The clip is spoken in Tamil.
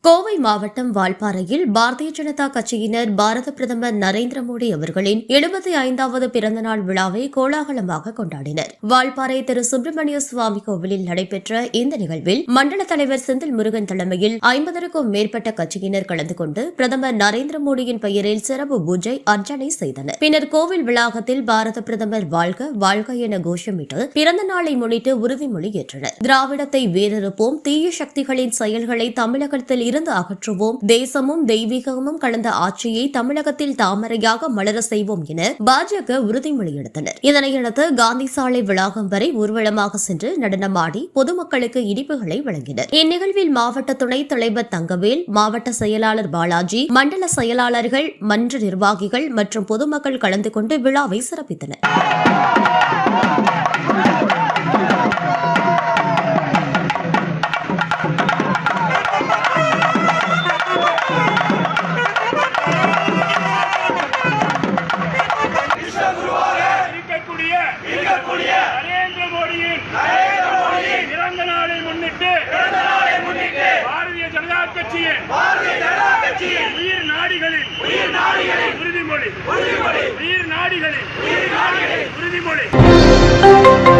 கோவை மாவட்டம் வால்பாறையில் பாரதிய ஜனதா கட்சியினர் பாரத பிரதமர் நரேந்திர மோடி அவர்களின் 75வது பிறந்தநாள் விழாவை கோலாகலமாக கொண்டாடினர். வால்பாறை திரு சுப்பிரமணிய சுவாமி கோவிலில் நடைபெற்ற இந்த நிகழ்வில் மண்டல தலைவர் செந்தில் முருகன் தலைமையில் 50க்கும் மேற்பட்ட கட்சியினர் கலந்து கொண்டு பிரதமர் நரேந்திர மோடியின் பெயரில் சிறப்பு பூஜை அர்ச்சனை செய்தனர். பின்னர் கோவில் வளாகத்தில் பாரத பிரதமர் வாழ்க வாழ்க என கோஷமிட்டு பிறந்த நாளை முன்னிட்டு உறுதிமொழி ஏற்றனர். திராவிடத்தை வேறறுப்போம், தீய சக்திகளின் செயல்களை தமிழகத்தில் இருந்து அகற்றுவோம், தேசமும் தெய்வீகமும் கலந்த ஆட்சியை தமிழகத்தில் தாமரையாக மலர செய்வோம் என பாஜக உறுதிமொழி எடுத்தனர். இதனையடுத்து காந்தி சாலை வளாகம் வரை ஊர்வலமாக சென்று நடனமாடி பொதுமக்களுக்கு இனிப்புகளை வழங்கினர். இந்நிகழ்வில் மாவட்ட துணைத் தலைவர் தங்கவேல், மாவட்ட செயலாளர் பாலாஜி, மண்டல செயலாளர்கள், மன்ற நிர்வாகிகள் மற்றும் பொதுமக்கள் கலந்து கொண்டு விழாவை சிறப்பித்தனர். நரேந்திர மோடியின் பிறந்த நாளை முன்னிட்டு பாரதிய ஜனதா கட்சியின் உயிர் நாடிகளின் உறுதிமொழி.